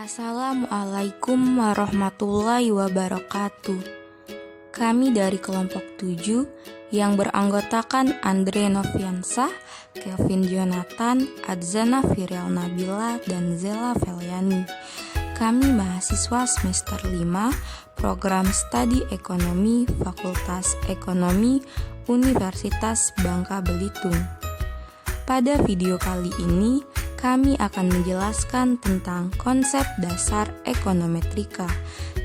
Assalamualaikum warahmatullahi wabarakatuh. Kami dari kelompok 7 yang beranggotakan Andre Noviansah, Kelvin Jonathan, Adzana Firial Nabila, dan Zela Feliani. Kami mahasiswa semester 5 Program Studi Ekonomi Fakultas Ekonomi Universitas Bangka Belitung. Pada video kali ini, kami akan menjelaskan tentang konsep dasar ekonometrika,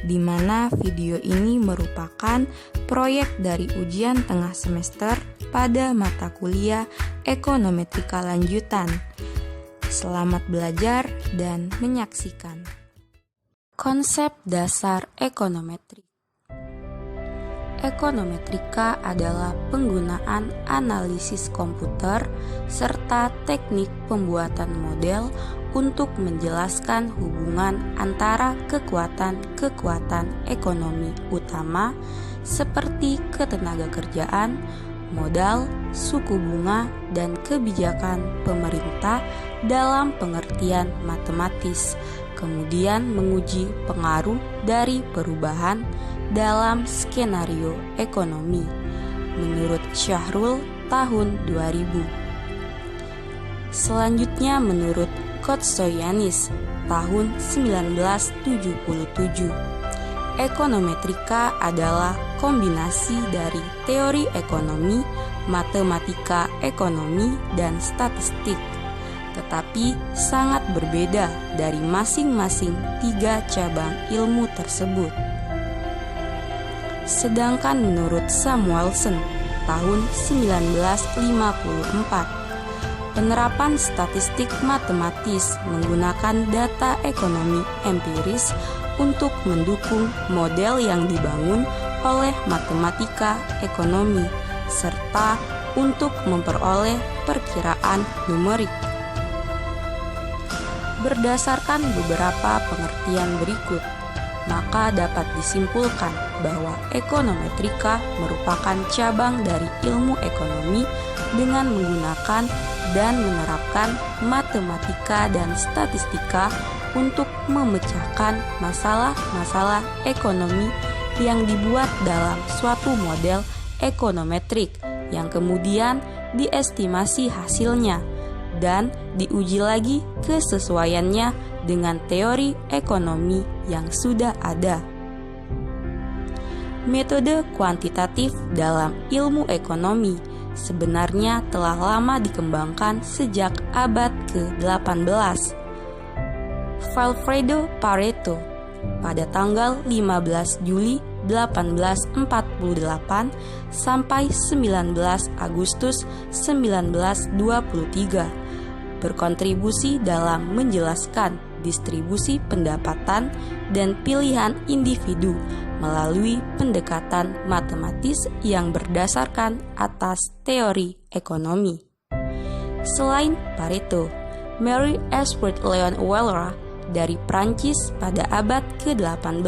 di mana video ini merupakan proyek dari ujian tengah semester pada mata kuliah ekonometrika lanjutan. Selamat belajar dan menyaksikan. Konsep dasar ekonometrik. Ekonometrika adalah penggunaan analisis komputer serta teknik pembuatan model untuk menjelaskan hubungan antara kekuatan ekonomi utama seperti ketenagakerjaan, modal, suku bunga, dan kebijakan pemerintah dalam pengertian matematis, kemudian menguji pengaruh dari perubahan dalam skenario ekonomi menurut Syahrul tahun 2000. Selanjutnya menurut Kotsoyanis tahun 1977. Ekonometrika adalah kombinasi dari teori ekonomi, matematika ekonomi, dan statistik, tetapi sangat berbeda dari masing-masing 3 cabang ilmu tersebut. Sedangkan menurut Samuelson tahun 1954, penerapan statistik matematis menggunakan data ekonomi empiris untuk mendukung model yang dibangun oleh matematika ekonomi, serta untuk memperoleh perkiraan numerik. Berdasarkan beberapa pengertian berikut, maka dapat disimpulkan bahwa ekonometrika merupakan cabang dari ilmu ekonomi dengan menggunakan dan menerapkan matematika dan statistika untuk memecahkan masalah-masalah ekonomi yang dibuat dalam suatu model ekonometrik yang kemudian diestimasi hasilnya dan diuji lagi kesesuaiannya dengan teori ekonomi yang sudah ada. Metode kuantitatif dalam ilmu ekonomi sebenarnya telah lama dikembangkan sejak abad ke-18. Vilfredo Pareto pada tanggal 15 Juli 1848 sampai 19 Agustus 1923 berkontribusi dalam menjelaskan distribusi pendapatan dan pilihan individu melalui pendekatan matematis yang berdasarkan atas teori ekonomi. Selain Pareto, Marie Ashford Leon Walras dari Prancis pada abad ke-18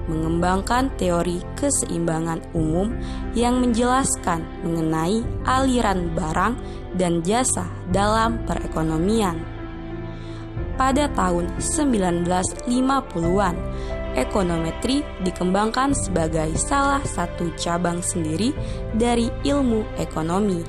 mengembangkan teori keseimbangan umum yang menjelaskan mengenai aliran barang dan jasa dalam perekonomian. Pada tahun 1950-an, ekonometri dikembangkan sebagai salah satu cabang sendiri dari ilmu ekonomi.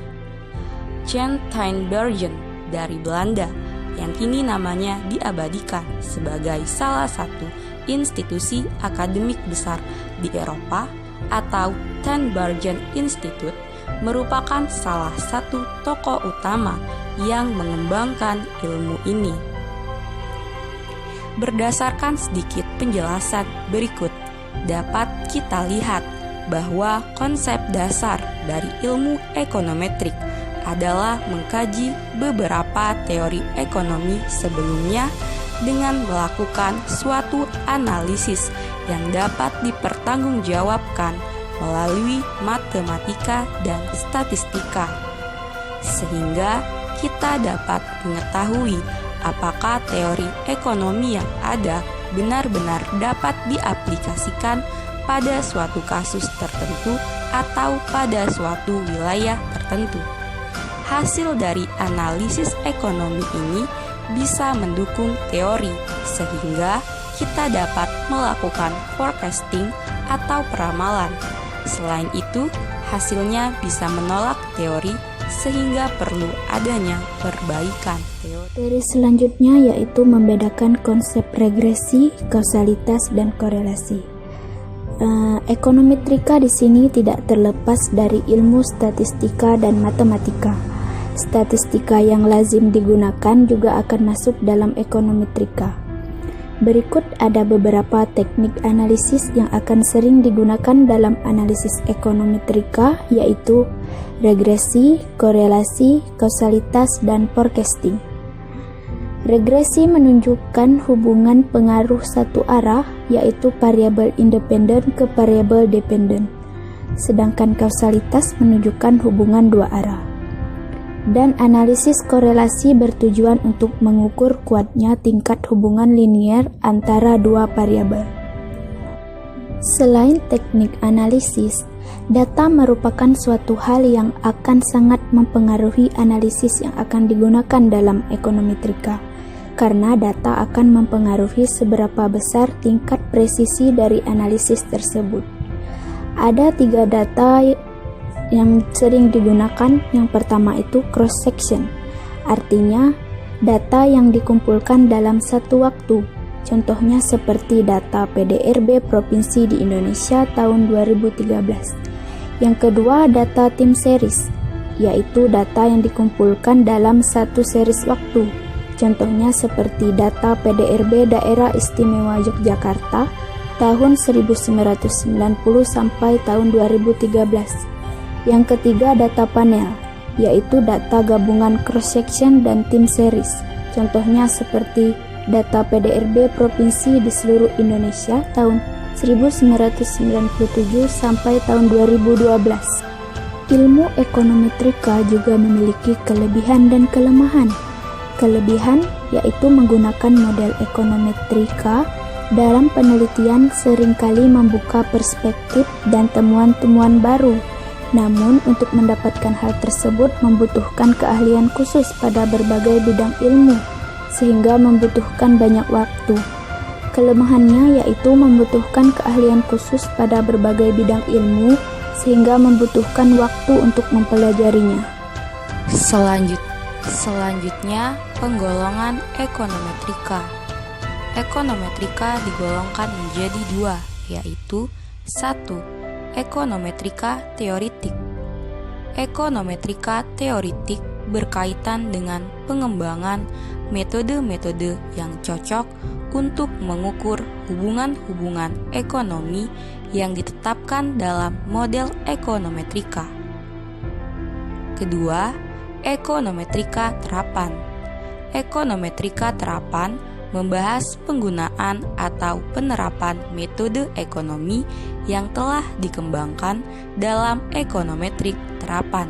Jan Tinbergen dari Belanda, yang kini namanya diabadikan sebagai salah satu institusi akademik besar di Eropa atau Tinbergen Institute, merupakan salah satu tokoh utama yang mengembangkan ilmu ini. Berdasarkan sedikit penjelasan berikut, dapat kita lihat bahwa konsep dasar dari ilmu ekonometrik adalah mengkaji beberapa teori ekonomi sebelumnya dengan melakukan suatu analisis yang dapat dipertanggungjawabkan melalui matematika dan statistika, sehingga kita dapat mengetahui apakah teori ekonomi yang ada benar-benar dapat diaplikasikan pada suatu kasus tertentu atau pada suatu wilayah tertentu. Hasil dari analisis ekonomi ini bisa mendukung teori, sehingga kita dapat melakukan forecasting atau peramalan. Selain itu, hasilnya bisa menolak teori sehingga perlu adanya perbaikan teori. Teori selanjutnya yaitu membedakan konsep regresi, kausalitas, dan korelasi. Ekonometrika di sini tidak terlepas dari ilmu statistika dan matematika. Statistika yang lazim digunakan juga akan masuk dalam ekonometrika. Berikut ada beberapa teknik analisis yang akan sering digunakan dalam analisis ekonometrika, yaitu regresi, korelasi, kausalitas, dan forecasting. Regresi menunjukkan hubungan pengaruh satu arah, yaitu variabel independen ke variabel dependen. Sedangkan kausalitas menunjukkan hubungan dua arah. Dan analisis korelasi bertujuan untuk mengukur kuatnya tingkat hubungan linier antara dua variabel. Selain teknik analisis, data merupakan suatu hal yang akan sangat mempengaruhi analisis yang akan digunakan dalam ekonometrika, karena data akan mempengaruhi seberapa besar tingkat presisi dari analisis tersebut. Ada 3 data yang sering digunakan. Yang pertama itu cross-section, artinya data yang dikumpulkan dalam satu waktu. Contohnya seperti data PDRB Provinsi di Indonesia tahun 2013. Yang kedua, data time series, yaitu data yang dikumpulkan dalam satu series waktu. Contohnya seperti data PDRB Daerah Istimewa Yogyakarta tahun 1990 sampai tahun 2013. Yang ketiga, data panel, yaitu data gabungan cross-section dan time series. Contohnya seperti data PDRB Provinsi di seluruh Indonesia tahun 1997 sampai tahun 2012. Ilmu ekonometrika juga memiliki kelebihan dan kelemahan. Kelebihan yaitu menggunakan model ekonometrika dalam penelitian seringkali membuka perspektif dan temuan-temuan baru. Namun, untuk mendapatkan hal tersebut membutuhkan keahlian khusus pada berbagai bidang ilmu, sehingga membutuhkan banyak waktu. Kelemahannya yaitu membutuhkan keahlian khusus pada berbagai bidang ilmu, sehingga membutuhkan waktu untuk mempelajarinya. Selanjutnya, penggolongan ekonometrika. Ekonometrika digolongkan menjadi 2, yaitu 1. Ekonometrika teoritik. Ekonometrika teoritik berkaitan dengan pengembangan metode-metode yang cocok untuk mengukur hubungan-hubungan ekonomi yang ditetapkan dalam model ekonometrika. Kedua, ekonometrika terapan. Ekonometrika terapan membahas penggunaan atau penerapan metode ekonomi yang telah dikembangkan dalam ekonometrik terapan.